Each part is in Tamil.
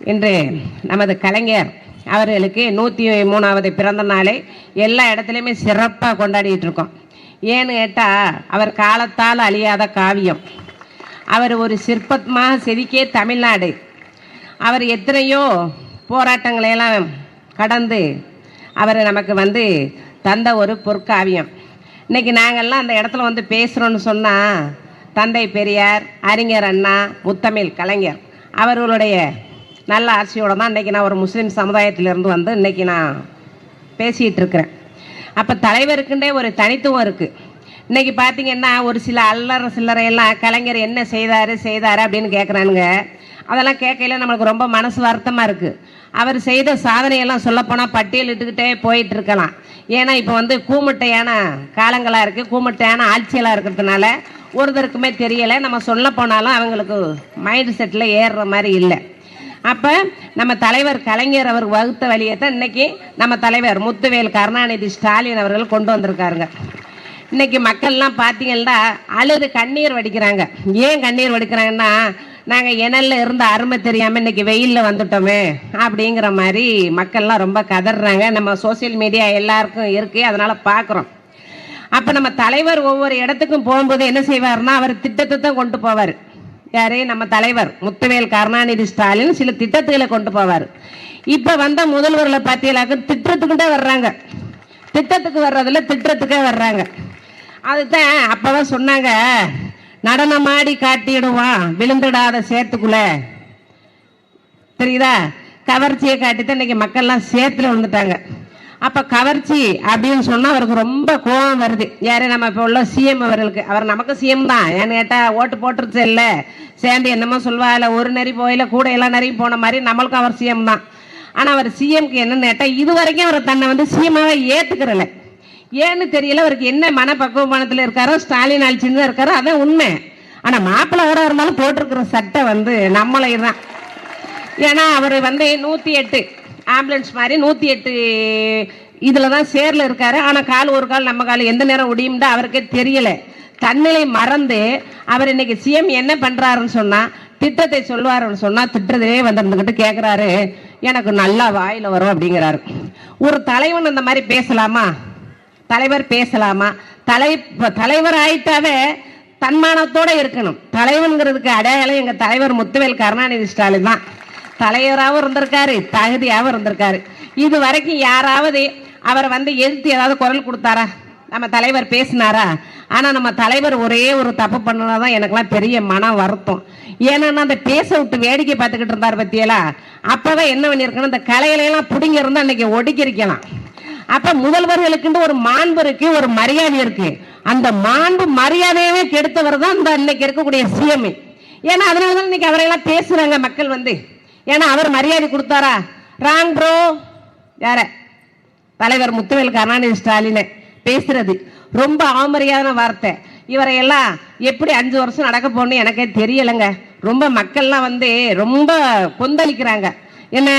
இன்று நமது கலைஞர் அவர்களுக்கு 103வது பிறந்த நாளை எல்லா இடத்துலையுமே சிறப்பாக கொண்டாடிட்டு இருக்கோம். ஏன்னு கேட்டால் அவர் காலத்தால் அழியாத காவியம். அவர் ஒரு சிற்பமாக செதுக்கிய தமிழ்நாடு. அவர் எத்தனையோ போராட்டங்களையெல்லாம் கடந்து அவர் நமக்கு தந்த ஒரு பொற்காவியம். இன்றைக்கி நாங்கள்லாம் அந்த இடத்துல பேசுகிறோன்னு சொன்னால் தந்தை பெரியார், அறிஞர் அண்ணா, முத்தமிழ் கலைஞர் அவர்களுடைய நல்ல ஆட்சியோடு தான் இன்றைக்கி நான் ஒரு முஸ்லீம் சமுதாயத்திலிருந்து இன்றைக்கி நான் பேசிகிட்டு இருக்கிறேன். அப்போ தலைவருக்குண்டே ஒரு தனித்துவம் இருக்குது. இன்றைக்கி பார்த்திங்கன்னா ஒரு சில அல்லற சில்லறையெல்லாம் கலைஞர் என்ன செய்தார் அப்படின்னு கேட்குறானுங்க. அதெல்லாம் கேட்கையில் நம்மளுக்கு ரொம்ப மனசு வருத்தமாக இருக்குது. அவர் செய்த சாதனையெல்லாம் சொல்லப்போனால் பட்டியலிட்டுக்கிட்டே போயிட்டுருக்கலாம். ஏன்னா இப்போ கூமுட்டையான காலங்களாக இருக்குது, கூமுட்டையான ஆட்சியெல்லாம் இருக்கிறதுனால ஒருத்தருக்குமே தெரியலை. நம்ம சொல்ல போனாலும் அவங்களுக்கு மைண்ட் செட்டில் ஏறுற மாதிரி இல்லை. அப்போ நம்ம தலைவர் கலைஞர் அவர் வகுத்த வழியை தான் இன்றைக்கி நம்ம தலைவர் முத்துவேல் கருணாநிதி ஸ்டாலின் அவர்கள் கொண்டு வந்திருக்காருங்க. இன்றைக்கி மக்கள்லாம் பார்த்தீங்கன்னா அழுது கண்ணீர் வடிக்கிறாங்க. ஏன் கண்ணீர் வடிக்கிறாங்கன்னா, நாங்கள் இணலில் இருந்த அருமை தெரியாமல் இன்றைக்கி வெயிலில் வந்துட்டோமே அப்படிங்கிற மாதிரி மக்கள்லாம் ரொம்ப கதறாங்க. நம்ம சோசியல் மீடியா எல்லாருக்கும் இருக்குது, அதனால் பார்க்குறோம். அப்போ நம்ம தலைவர் ஒவ்வொரு இடத்துக்கும் போகும்போது என்ன செய்வார்னா, அவர் திட்டத்தை தான் கொண்டு போவார். யாரு? நம்ம தலைவர் முத்துவேல் கருணாநிதி ஸ்டாலின் சில திட்டத்துகளை கொண்டு போவார். இப்போ முதல்வர்களை பார்த்தீங்களாக்க திட்டத்துக்கிட்டே வர்றாங்க. திட்டத்துக்கு வர்றதில்ல, திட்டத்துக்கே வர்றாங்க. அதுதான் அப்போதான் சொன்னாங்க, நடனமாடி காட்டிடுவான் விழுந்துடாத சேத்துக்குள்ள. தெரியுதா? கவர்ச்சியை காட்டித்தான் இன்னைக்கு மக்கள்லாம் சேத்துல விழுந்துட்டாங்க. அப்போ கவர்ச்சி அப்படின்னு சொன்னால் அவருக்கு ரொம்ப கோபம் வருது. யாரு? நம்ம இப்போ உள்ள சிஎம் அவர்களுக்கு. அவர் நமக்கு சிஎம் தான். ஏன்னு கேட்டால் ஓட்டு போட்டுருச்சு இல்லை, சேர்ந்து என்னமோ சொல்வா இல்லை, ஒரு நெறி போயில கூட எல்லாம் நெறி போன மாதிரி நம்மளுக்கும் அவர் சிஎம் தான். ஆனால் அவர் சிஎம்க்கு என்னன்னு கேட்டால் இது வரைக்கும் அவர் தன்னை சிஎம்மாவை ஏற்றுக்கிறல. ஏன்னு தெரியல. அவருக்கு என்ன மனப்பக்குவமானத்தில் இருக்காரோ, ஸ்டாலின் ஆட்சின்னு தான் இருக்காரோ, அதான் உண்மை. ஆனால் மாப்பிள்ளை இருந்தாலும் போட்டிருக்கிற சட்டை நம்மளை தான். ஏன்னா அவர் 108 ஆம்புலன்ஸ் மாதிரி 108 இதில் தான் சேரில் இருக்காரு. ஆனால் கால் ஒரு கால் நம்ம கால் எந்த நேரம் ஒடியும்டா அவருக்கே தெரியலை. தன்னிலை மறந்து அவர் இன்னைக்கு சிஎம் என்ன பண்ணுறாருன்னு சொன்னால், திட்டத்தை சொல்லுவாருன்னு சொன்னால் திட்டத்திலே வந்துருந்துக்கிட்டு கேட்குறாரு, எனக்கு நல்லா வாயில் வரும் அப்படிங்கிறாரு. ஒரு தலைவன் அந்த மாதிரி பேசலாமா? தலைவர் பேசலாமா? தலைவர் ஆயிட்டாவே தன்மானத்தோடு இருக்கணும். தலைவனுங்கிறதுக்கு அடையாளம் எங்கள் தலைவர் முத்துவேல் கருணாநிதி ஸ்டாலின் தான். தலைவராகவும் இருந்திருக்காரு, தகுதியாகவும் இருந்திருக்காரு. இது வரைக்கும் யாராவது அவரை எதிர்த்து ஏதாவது குரல் கொடுத்தாரா? நம்ம தலைவர் பேசினாரா? ஆனால் நம்ம தலைவர் ஒரே ஒரு தப்பு பண்ணதான் எனக்குலாம் பெரிய மனம் வருத்தம். ஏன்னா அந்த பேச விட்டு வேடிக்கை பார்த்துக்கிட்டு இருந்தார் பத்தியெல்லாம். அப்போவே என்ன பண்ணியிருக்கணும், இந்த கலைகளையெல்லாம் பிடிங்க இருந்தால் அன்னைக்கு ஒடுக்கிருக்கலாம். அப்போ முதல்வர்களுக்குன்னு ஒரு மாண்பு இருக்கு, ஒரு மரியாதை இருக்கு. அந்த மாண்பு மரியாதையவே கெடுத்தவர் தான் இந்த இன்னைக்கு இருக்கக்கூடிய சிஎம். ஏன்னா அதனால தான் இன்னைக்கு அவரையெல்லாம் பேசுறாங்க மக்கள் ஏன்னா அவர் மரியாதை கொடுத்தாரா? Wrong bro. யார? தலைவர் முத்துவேல் கருணாநிதி ஸ்டாலின் பேசுறது ரொம்ப அவமரியாதான வார்த்தை. இவரையெல்லாம் எப்படி 5 வருஷம் நடக்க போகணும்னு எனக்கே தெரியலைங்க. ரொம்ப மக்கள்லாம் ரொம்ப கொந்தளிக்கிறாங்க. என்ன,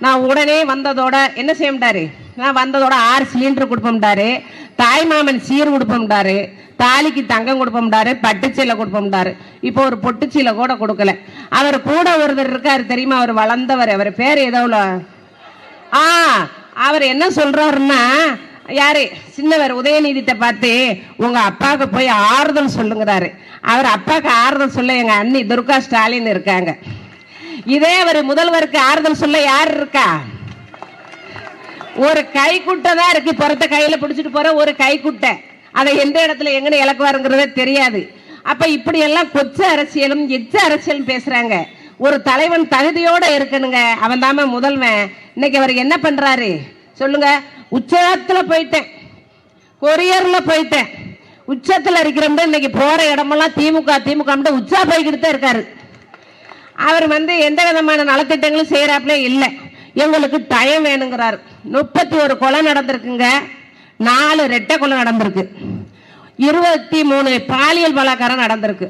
நான் உடனே வந்ததோட என்ன செய்ய மாட்டாரு, நான் வந்ததோட 6 சிலிண்டர் கொடுப்போம்டாரு, தாய்மாமன் சீர் கொடுப்போம்டாரு, தாலிக்கு தங்கம் கொடுப்போம்டாரு, பட்டுச்சீலை கொடுப்போம்டாரு. இப்போ ஒரு பொட்டுச்சீலை கூட கொடுக்கல. அவர் கூட ஒருத்தர் இருக்காரு தெரியுமா? அவர் வளர்ந்தவர். அவர் பேர் ஏதோ அவர் என்ன சொல்றாருன்னா, யாரு? சின்னவர் உதயநிதிட்ட பார்த்து உங்க அப்பாவுக்கு போய் ஆறுதல் சொல்லுங்கிறாரு. அவர் அப்பாவுக்கு ஆறுதல் சொல்ல எங்க அண்ணி துர்கா ஸ்டாலின் இருக்காங்க. இதே அவர் முதல்வருக்கு ஆறுதல் சொல்ல யார் இருக்கா? ஒரு கைக்குட்டை தான் இருக்கு. புறத்த கையில பிடிச்சிட்டு போற ஒரு கைக்குட்டை. அதை எந்த இடத்துல எங்கன்னு இலக்குவாருங்கிறதே தெரியாது. அப்ப இப்படி எல்லாம் கொச்ச அரசியலும் எச்ச அரசியலும் பேசுறாங்க. ஒரு தலைவன் தகுதியோட இருக்கணுங்க. அவன் தாம முதல்வன். இன்னைக்கு அவருக்கு என்ன பண்றாரு சொல்லுங்க? உச்சத்துல போயிட்டேன், கொரியர்ல போயிட்டேன், உச்சத்துல இருக்கிறோம். இன்னைக்கு போற இடமெல்லாம் திமுக உச்சா போய்கிட்டு தான் இருக்காரு. அவர் எந்த விதமான நலத்திட்டங்களும் செய்யறாப்புல இல்லை. எங்களுக்கு டைம் வேணுங்கிறார். 31 கொலை நடந்திருக்குங்க, 4 ரெட்டை கொலை நடந்திருக்கு, 23 பாலியல் பலாத்காரம் நடந்திருக்கு.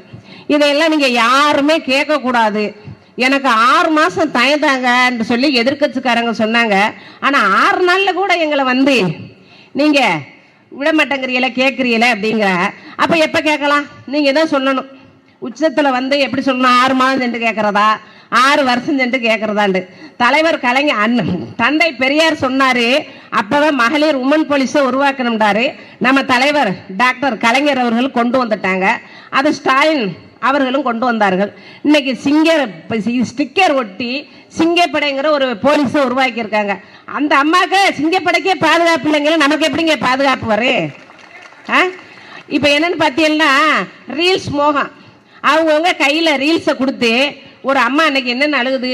இதையெல்லாம் நீங்க யாருமே கேட்க கூடாது. எனக்கு 6 மாசம் தயந்தாங்க என்று சொல்லி எதிர்கட்சிக்காரங்க சொன்னாங்க. ஆனா 6 நாள்ல கூட எங்களை நீங்க விட மாட்டேங்கிறீல, கேட்கறீல அப்படிங்கிற. அப்ப எப்ப கேட்கலாம்? நீங்க தான் சொல்லணும். உச்சத்துல எப்படி சொல்லணும்? 6 மாதம் சென்று கேட்கறதா, 6 வருஷம் சென்று கேட்கறதாண்டு. தலைவர் கலைஞர் அண்ணன் தந்தை பெரியார் சொன்னாரு, அப்பவே மகளிர் உமன் போலீஸை உருவாக்கணும்டாரு. நம்ம தலைவர் டாக்டர் கலைஞர் அவர்கள் கொண்டு வந்துட்டாங்க. அது ஸ்டாலின் அவர்களும் கொண்டு வந்தார்கள். இன்னைக்கு ஸ்டிக்கர் ஒட்டி சிங்கப்படைங்கிற ஒரு போலீஸை உருவாக்கி இருக்காங்க. அந்த அம்மாக்கு சிங்கப்படைக்கே பாதுகாப்பு இல்லைங்களா, நமக்கு எப்படிங்க பாதுகாப்பு வரும்? இப்போ என்னன்னு பார்த்தீங்கன்னா ரீல்ஸ் மோகம். அவங்கவுங்க கையில் ரீல்ஸை கொடுத்து ஒரு அம்மா இன்னைக்கு என்னென்ன அழுகுது,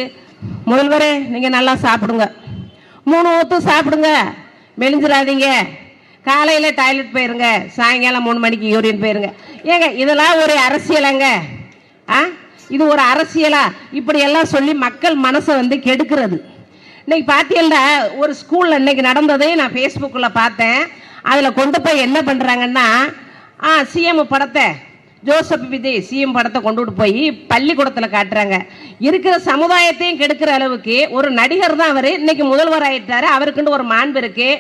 முதல்வரே நீங்கள் நல்லா சாப்பிடுங்க, 3 ஊற்று சாப்பிடுங்க, மெலிஞ்சிடாதீங்க, காலையில் டாய்லெட் போயிருங்க, சாயங்காலம் 3 மணிக்கு யூரின் போயிருங்க. ஏங்க இதெல்லாம் ஒரு அரசியலாங்க? இது ஒரு அரசியலா? இப்படி எல்லாம் சொல்லி மக்கள் மனசை கெடுக்கிறது. இன்னைக்கு பார்த்தீங்கன்னா ஒரு ஸ்கூலில் இன்னைக்கு நடந்ததை நான் ஃபேஸ்புக்கில் பார்த்தேன். அதில் கொண்டு போய் என்ன பண்ணுறாங்கன்னா, சிஎம் படத்தை, ஜோசப் விஜய் சிஎம் படத்தை கொண்டுட்டு போய் பள்ளிக்கூடத்தில் காட்டுறாங்க. இருக்கிற சமுதாயத்தையும் கெடுக்கிற அளவுக்கு ஒரு நடிகர் தான் அவர். இன்னைக்கு முதல்வர் ஆயிட்டாரு, அவருக்குன்னு ஒரு மாண்பு இருக்கு.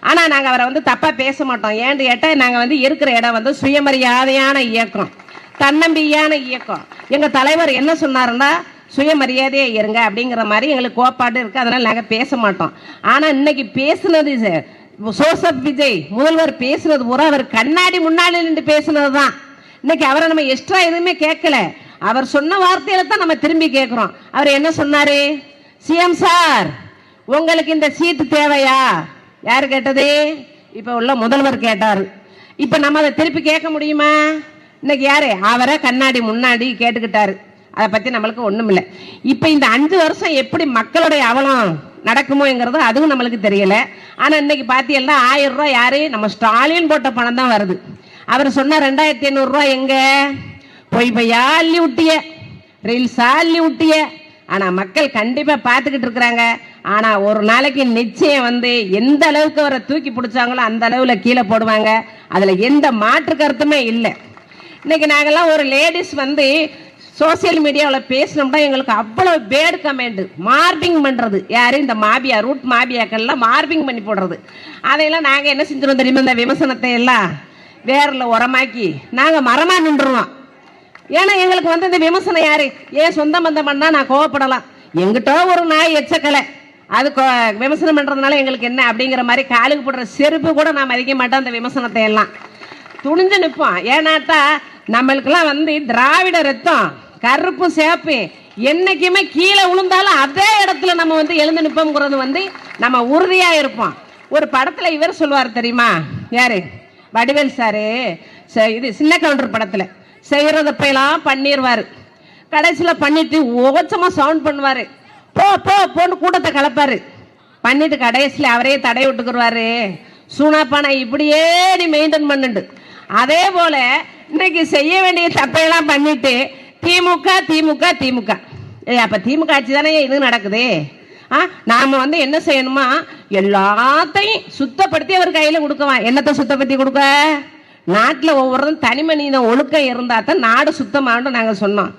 ஆனால் நாங்கள் அவரை தப்பாக பேச மாட்டோம். ஏன்னு கேட்டால் நாங்கள் இருக்கிற இடம் சுயமரியாதையான இயக்கம், தன்னம்பிக்கையான இயக்கம். எங்கள் தலைவர் என்ன சொன்னாருன்னா, சுயமரியாதையே இருங்க அப்படிங்கிற மாதிரி எங்களுக்கு கோப்பாடு இருக்குது. அதனால் நாங்கள் பேச மாட்டோம். ஆனால் இன்னைக்கு பேசுனது ஜோசப் விஜய் முதல்வர் பேசுனது பூரா அவர் கண்ணாடி முன்னாடி நின்று பேசுனது தான். இன்னைக்கு அவரை நம்ம எக்ஸ்ட்ரா எதுவுமே கேட்கல. அவர் சொன்ன வார்த்தையில தான் நம்ம திரும்பி கேட்குறோம். அவர் என்ன சொன்னாரு, சிஎம் சார் உங்களுக்கு இந்த சீட்டு தேவையா? யாரு கேட்டது? இப்போ உள்ள முதல்வர் கேட்டார். இப்போ நம்ம அதை திருப்பி கேட்க முடியுமா? இன்னைக்கு யாரு அவரை கண்ணாடி முன்னாடி கேட்டுக்கிட்டாரு. அதை பற்றி நம்மளுக்கு ஒன்றும் இல்லை. இப்போ இந்த 5 வருஷம் எப்படி மக்களுடைய அவலம் நடக்குமோங்கிறது அதுவும் நம்மளுக்கு தெரியல. ஆனால் இன்னைக்கு பார்த்தீங்கன்னா 1000 ரூபா யாரு? நம்ம ஸ்டாலின் போட்ட பணம் தான் வருது. அவர் சொன்ன 2500 ரூபா எங்க? பொய்யா அள்ளி விட்டிய, ரீல்ஸா அள்ளி விட்டிய. ஆனால் மக்கள் கண்டிப்பாக பார்த்துக்கிட்டு இருக்கிறாங்க. ஆனால் ஒரு நாளைக்கு நிச்சயம் எந்த அளவுக்கு அவரை தூக்கி பிடிச்சாங்களோ அந்த அளவில் கீழே போடுவாங்க. அதில் எந்த மாற்று கருத்துமே இல்லை. இன்னைக்கு நாங்கள்லாம் ஒரு லேடிஸ் சோசியல் மீடியாவில் பேசினோம்னா எங்களுக்கு அவ்வளோ பேட் கமெண்ட், மார்பிங் பண்ணுறது. யார்? இந்த மாபியா, ரூட் மாபியாக்கள்லாம் மார்பிங் பண்ணி போடுறது. அதையெல்லாம் நாங்கள் என்ன செஞ்சிருவோம் தெரியுமா? இந்த விமர்சனத்தை எல்லாம் வேரில் உரமாக்கி நாங்கள் மரமாக நின்றுருவோம். ஏன்னா எங்களுக்கு இந்த விமர்சனம் யாரு? ஏன் சொந்த பந்தம் பண்ணால் நான் கோவப்படலாம், எங்கிட்ட ஒரு நாய் எச்சக்கலை, அது விமர்சனம் பண்ணுறதுனால எங்களுக்கு என்ன அப்படிங்கிற மாதிரி காலுக்கு போடுற செருப்பு கூட நான் மதிக்க மாட்டேன். அந்த விமர்சனத்தை எல்லாம் துணிஞ்சு நிற்போம். ஏன்னாட்டா நம்மளுக்கெல்லாம் திராவிட ரத்தம், கருப்பு சேப்பு, என்னைக்குமே கீழே விழுந்தாலும் அதே இடத்துல நம்ம எழுந்து நிற்போம்ங்கிறது நம்ம உறுதியாக இருப்போம். ஒரு படத்தில் இவர் சொல்லுவார் தெரியுமா? யாரு? வடிவேல் சாரு. இது சின்ன கவுண்டர் படத்தில் செய்கிறதப்பெல்லாம் பண்ணிடுவார். கடைசியில் பண்ணிட்டு ஓச்சமாக சவுண்ட் பண்ணுவார், போ போ போன்னு கூட்டத்தை கலப்பாரு. பண்ணிட்டு கடைசியில் அவரே தடை விட்டுக்குருவாரு, சூனாப்பானை இப்படியே நீ மெயின்டைன் பண்ணுண்டு. அதே போல இன்னைக்கு செய்ய வேண்டிய தப்பையெல்லாம் பண்ணிட்டு திமுக திமுக திமுக. அப்போ திமுக ஆட்சி தானே இது நடக்குது. நாம என்ன செய்யணுமா, எல்லாத்தையும் சுத்தப்படுத்தி அவர் கையில் கொடுக்குவான். என்னத்தை சுத்தப்படுத்தி கொடுக்க? நாட்டில் ஒவ்வொருத்தரும் தனி மனித ஒழுக்கம் இருந்தால் தான் நாடு சுத்தமானு நாங்கள் சொன்னோம்.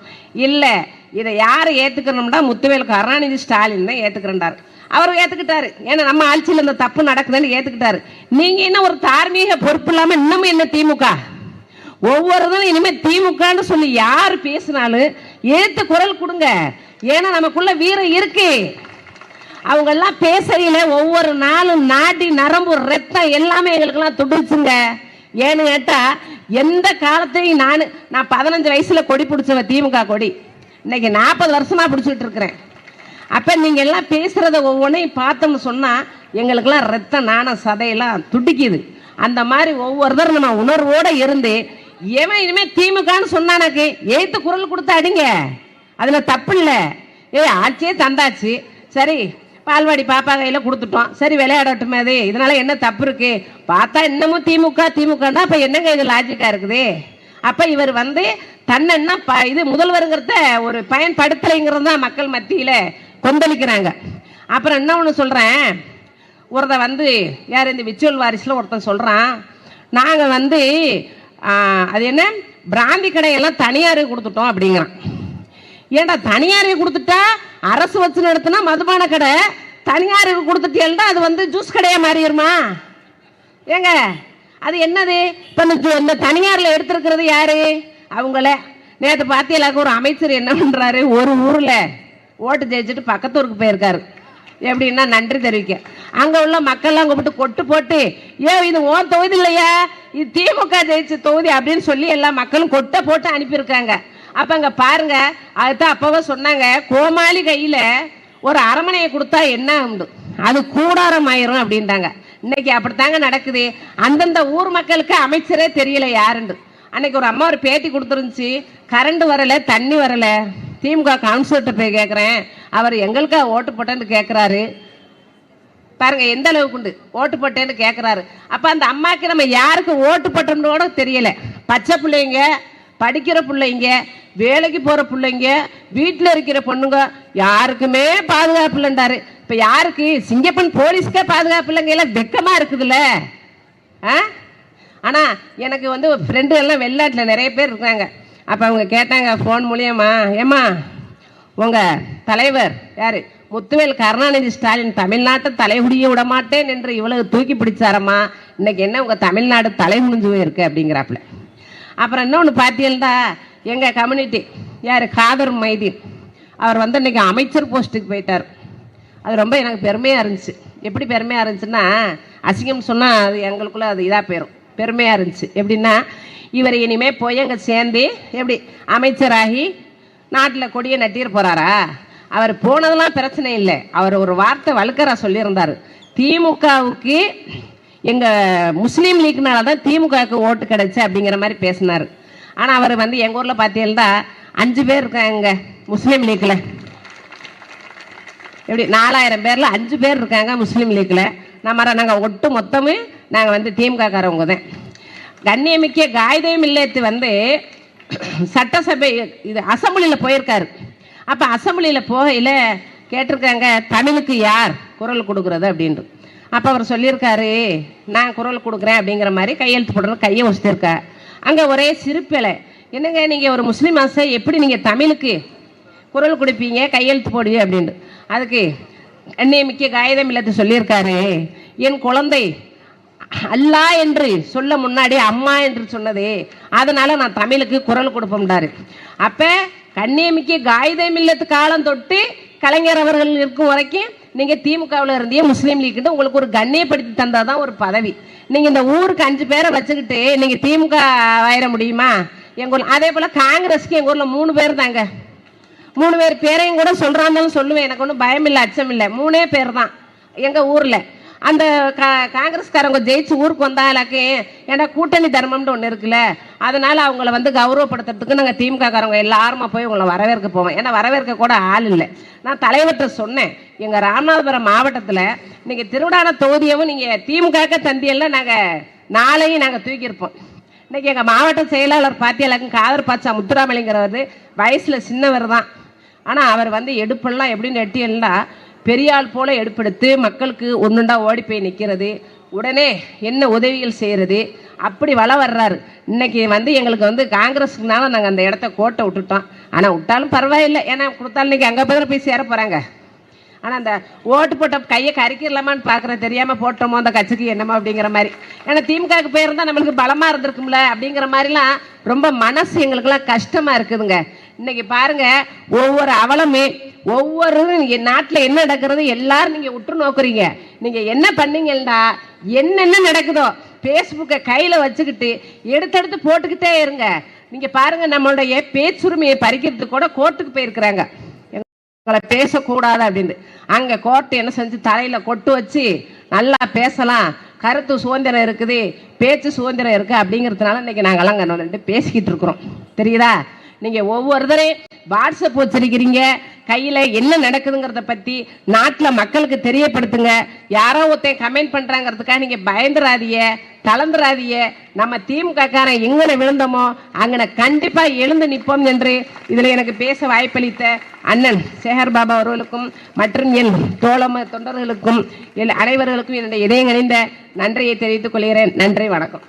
இல்லை, இதை யார் ஏற்றுக்கணும்னா முத்துவேல் கருணாநிதி ஸ்டாலின் தான் ஏற்றுக்கிறண்டார். அவர் ஏற்றுக்கிட்டாரு. ஏன்னா நம்ம ஆட்சியில் இந்த தப்பு நடக்குதுன்னு ஏற்றுக்கிட்டாரு. நீங்கள் என்ன ஒரு தார்மீக பொறுப்பு இல்லாமல் இன்னமும் என்ன திமுக? ஒவ்வொருத்தரும் இனிமேல் திமுகன்னு சொல்லி யார் பேசினாலும் ஏற்று குரல் கொடுங்க. ஏன்னா நமக்குள்ள வீரம் இருக்கு. அவங்கெல்லாம் பேசையில ஒவ்வொரு நாளும் நாடி நரம்பு ரத்தம் எல்லாமே எங்களுக்கெல்லாம் துடிச்சுங்க. ஏன்னு கேட்டா எந்த காலத்தையும் நான் 15 வயசுல கொடி பிடிச்சவ, திமுக கொடி. இன்னைக்கு 40 வருஷமா பிடிச்சிட்டு இருக்கிறேன். அப்ப நீங்க எல்லாம் பேசுறத ஒவ்வொன்றையும் பார்த்தோம்னு சொன்னா எங்களுக்கெல்லாம் ரத்தம் நாண சதையெல்லாம் துடிக்குது. அந்த மாதிரி ஒவ்வொருத்தரும் நம்ம உணர்வோட இருந்து எவன் இனிமே திமுகன்னு சொன்னானாக்கு ஏத்து குரல் கொடுத்து அடிங்க. அதுல தப்பு இல்லை. ஆட்சியே தந்தாச்சு, சரி பால்வாடி பாப்பா கையில கொடுத்துட்டோம், சரி விளையாடட்டும். அது இதனால என்ன தப்பு இருக்கு? பார்த்தா இன்னமும் திமுக திமுகன்னா அப்ப என்னங்க இது லாஜிக்கா இருக்குது? அப்ப இவர் தன்னை இது முதல்வருங்கிறத ஒரு பயன்படுத்தலைங்கிறது தான் மக்கள் மத்தியில கொந்தளிக்கிறாங்க. அப்புறம் என்ன ஒன்று சொல்றேன், ஒருத்த யார் இந்த விச்சுவல் வாரிசுல ஒருத்தன் சொல்றான், நாங்க அது என்ன பிராந்தி கடையெல்லாம் தனியாருக்கு கொடுத்துட்டோம் அப்படிங்கிறான். ஏன்டா தனியாருக்கு கொடுத்துட்டா அரசு வச்சு நடத்தினா மதுபான கடை, தனியாருக்கு கொடுத்துட்டேன்டா அது ஜூஸ் கடையா மாறிடுமா? ஏங்க அது என்னது? இப்போ இந்த தனியாரில் எடுத்திருக்கிறது யாரு? அவங்கள நேற்று பார்த்தீங்களாக்க ஒரு அமைச்சர் என்ன பண்றாரு, ஒரு ஊர்ல ஓட்டு ஜெயிச்சுட்டு பக்கத்து ஊருக்கு போயிருக்காரு. எப்படின்னா நன்றி தெரிவிக்க. அங்க உள்ள மக்கள்லாம் கூப்பிட்டு கொட்டு போட்டு, ஏன் இது ஓன் தொகுதி இல்லையா, இது திமுக ஜெயிச்ச தொகுதி அப்படின்னு சொல்லி எல்லா மக்களும் கொட்டை போட்டு அனுப்பியிருக்காங்க. அப்ப அங்க பாருங்க, அதுதான் அப்பவே சொன்னாங்க, கோமாளி கையில ஒரு அரமனையை கொடுத்தா என்ன உண்டு, அது கூடாரம் ஆயிரும் அப்படின்ட்டாங்க. இன்னைக்கு அப்படித்தாங்க நடக்குது. அந்தந்த ஊர் மக்களுக்கு அமைச்சரே தெரியல யாருண்டு. அன்னைக்கு ஒரு அம்மா ஒரு பேட்டி கொடுத்துருந்துச்சு, கரண்ட் வரல, தண்ணி வரல, திமுக கவுன்சிலர்கிட்ட போய் கேட்குறேன், அவர் எங்களுக்கா ஓட்டு போட்டேன்னு கேட்குறாரு. பாருங்க எந்த அளவுக்கு உண்டு, ஓட்டு போட்டேன்னு கேட்குறாரு. அப்போ அந்த அம்மாவுக்கு நம்ம யாருக்கு ஓட்டு போட்டோம்னு கூட தெரியல. பச்சை பிள்ளைங்க, படிக்கிற பிள்ளைங்க, வேலைக்கு போகிற பிள்ளைங்க, வீட்டில் இருக்கிற பொண்ணுங்க யாருக்குமே பாதுகாப்பு இல்லைன்றாரு. இப்போ யாருக்கு, சிங்கப்பன் போலீஸ்க்கே பாதுகாப்பு இல்லைங்க, எல்லாம் வெக்கமாக இருக்குதுல்ல. ஆனால் எனக்கு வந்து ஃப்ரெண்டுகள்லாம் வெளிநாட்டில் நிறைய பேர் இருக்காங்க. அப்போ அவங்க கேட்டாங்க ஃபோன் மூலியமா, ஏம்மா உங்கள் தலைவர் யார், முத்துவேல் கருணாநிதி ஸ்டாலின் தமிழ்நாட்டை தலைகுடிய விட மாட்டேன் என்று இவ்வளவு தூக்கி பிடிச்சாரம்மா, இன்னைக்கு என்ன உங்கள் தமிழ்நாடு தலை முடிஞ்சு போயிருக்கு அப்படிங்கிறாப்புல. அப்புறம் இன்னொன்று பார்த்தீங்கன்னா, எங்கள் கம்யூனிட்டி யார், காதர் மைதீன், அவர் வந்து இன்னைக்கு அமைச்சர் போஸ்ட்டுக்கு போயிட்டார். அது ரொம்ப எனக்கு பெருமையாக இருந்துச்சு. எப்படி பெருமையாக இருந்துச்சுன்னா, அசிங்கம் சொன்னால் அது எங்களுக்குள்ளே அது இதாக போயிடும். பெருமையாக இருந்துச்சு. எப்படின்னா, இவர் இனிமேல் போய் அங்கே சேர்ந்து எப்படி அமைச்சராகி நாட்டில் கொடியை நட்டிட போகிறாரா. அவர் போனதெல்லாம் பிரச்சனை இல்லை. அவர் ஒரு வார்த்தை வழுக்கரா சொல்லியிருந்தார், திமுகவுக்கு எங்கள் முஸ்லீம் லீக்னால தான் திமுகவுக்கு ஓட்டு கிடைச்சு அப்படிங்கிற மாதிரி பேசினார். ஆனால் அவர் வந்து எங்கள் ஊரில் பார்த்தீங்கன்னா 5 பேர் இருக்காங்க முஸ்லீம் லீக்கில். எப்படி 4000 பேரில் 5 பேர் இருக்காங்க முஸ்லீம் லீக்கில். நாங்கள் ஒட்டு மொத்தமும் நாங்கள் வந்து திமுககாரவங்க தான். கண்ணியமிக்க காயிதே மில்லத்து வந்து சட்டசபை இது அசம்பிளியில் போயிருக்காரு. அப்போ அசம்பிளியில் போகையில் கேட்டிருக்காங்க, தமிழுக்கு யார் குரல் கொடுக்குறது அப்படின்ட்டு. அப்போ அவர் சொல்லியிருக்காரு, நான் குரல் கொடுக்குறேன் அப்படிங்கிற மாதிரி கையெழுத்து போடுறது, கையை வச்சுருக்கா. அங்கே ஒரே சிரிப்பில், என்னங்க நீங்கள் ஒரு முஸ்லீம் ஆசை எப்படி நீங்கள் தமிழுக்கு குரல் கொடுப்பீங்க, கையெழுத்து போடுவீங்க அப்படின்ட்டு. அதுக்கு கண்ணியமிக்க காயிதே மில்லத்து சொல்லியிருக்காரு, என் குழந்தை அல்லா என்று சொல்ல முன்னாடி அம்மா என்று சொன்னது, அதனால நான் தமிழுக்கு குரல் கொடுப்போம்டாரு. அப்போ கண்ணியமிக்க காயிதே மில்லத்து காலம் தொட்டு கலைஞர் அவர்கள் இருக்கும் வரைக்கும் நீங்கள் திமுகவில் இருந்தே முஸ்லீம் லீக்னு உங்களுக்கு ஒரு கண்ணியப்படுத்தி தந்தால் தான் ஒரு பதவி. நீங்கள் இந்த ஊருக்கு 5 பேரை வச்சுக்கிட்டு நீங்கள் திமுக ஆயிட முடியுமா? எங்கள் ஊரில் அதே போல் காங்கிரஸுக்கு எங்கள் ஊரில் 3 பேர் தாங்க. 3 பேர் பேரையும் கூட சொல்கிறாந்தாலும் சொல்லுவேன், எனக்கு ஒன்றும் பயம் இல்லை, அச்சம் இல்லை. 3 பேர் தான் எங்கள் ஊரில். அந்த காங்கிரஸ்காரங்க ஜெயிச்சு ஊருக்கு வந்தாலாக்கே, ஏன்னா கூட்டணி தர்மம்னு ஒன்று இருக்குல்ல, அதனால் அவங்கள வந்து கௌரவப்படுத்துறதுக்கு நாங்கள் திமுககாரங்க எல்லாருமா போய் உங்களை வரவேற்க போவோம். ஏன்னா வரவேற்க கூட ஆள் இல்லை. நான் தலைவர்கிட்ட சொன்னேன், எங்கள் ராமநாதபுரம் மாவட்டத்தில் நீங்கள் திருவிடான தொகுதியவும் நீங்கள் திமுக தந்தியெல்லாம் நாங்கள் நாளையும் நாங்கள் தூக்கியிருப்போம். இன்றைக்கி எங்கள் மாவட்ட செயலாளர் பார்த்தியாலாக்கும் காதர் பாச்சா முத்துராமலிங்கிறவர் வயசில் சின்னவர் தான். ஆனால் அவர் வந்து எடுப்பெல்லாம் எப்படின்னு எட்டியல்னா பெரியாள் போல எடுப்பெடுத்து மக்களுக்கு ஒன்றுண்டா ஓடி போய் நிற்கிறது, உடனே என்ன உதவிகள் செய்கிறது, அப்படி வர்றாரு. இன்னைக்கு வந்து எங்களுக்கு வந்து காங்கிரஸுக்குனால நாங்கள் அந்த இடத்த கோட்டை விட்டுட்டோம். ஆனால் விட்டாலும் பரவாயில்லை, ஏன்னா கொடுத்தாலும் இன்னைக்கு அங்கே போய் சேர போகிறாங்க. ஆனால் அந்த ஓட்டு போட்ட கையை கறிக்கிடலாமான்னு பார்க்குறேன், தெரியாமல் போட்டோமோ அந்த கட்சிக்கு என்னமோ அப்படிங்கிற மாதிரி. ஏன்னா திமுகவுக்கு போயிருந்தால் நம்மளுக்கு பலமாக இருந்திருக்கும்ல அப்படிங்கிற மாதிரிலாம் ரொம்ப மனசு எங்களுக்கெல்லாம் கஷ்டமாக இருக்குதுங்க. இன்னைக்கு பாருங்க, ஒவ்வொரு அவலமே ஒவ்வொரு நாட்டில் என்ன நடக்கிறது எல்லாரும் நீங்கள் உற்று நோக்குறீங்க. நீங்கள் என்ன பண்ணீங்கன்னா என்னென்ன நடக்குதோ ஃபேஸ்புக்கை கையில் வச்சுக்கிட்டு எடுத்தெடுத்து போட்டுக்கிட்டே இருங்க. நீங்கள் பாருங்க, நம்மளுடைய பேச்சுரிமையை பறிக்கிறதுக்கு கூட கோர்ட்டுக்கு போயிருக்கிறாங்க, எங்களை பேசக்கூடாது அப்படின்னு. அங்கே கோர்ட்டு என்ன செஞ்சு தலையில் கொட்டு வச்சு நல்லா பேசலாம், கருத்து சுதந்திரம் இருக்குது, பேச்சு சுதந்திரம் இருக்குது அப்படிங்கிறதுனால இன்னைக்கு நாங்கள்லாம் அங்கே பேசிக்கிட்டு இருக்கிறோம். தெரியுதா? நீங்கள் ஒவ்வொருத்தரையும் வாட்ஸ்அப் வச்சிருக்கிறீங்க, கையில் என்ன நடக்குதுங்கிறத பற்றி நாட்டில் மக்களுக்கு தெரியப்படுத்துங்க. யாரோ ஒருத்தன் கமெண்ட் பண்ணுறாங்கிறதுக்காக நீங்கள் பயந்துராதிய, தளர்ந்துராதிய. நம்ம திமுககாரன் எங்கே விழுந்தோமோ அங்கே கண்டிப்பாக எழுந்து நிற்போம் என்று இதில் எனக்கு பேச வாய்ப்பளித்த அண்ணன் சேகர் பாபா அவர்களுக்கும் மற்றும் என் தொண்டர்களுக்கும் அனைவர்களுக்கும் என்னுடைய இதயங்கணிந்த நன்றியை தெரிவித்துக் கொள்கிறேன். நன்றி, வணக்கம்.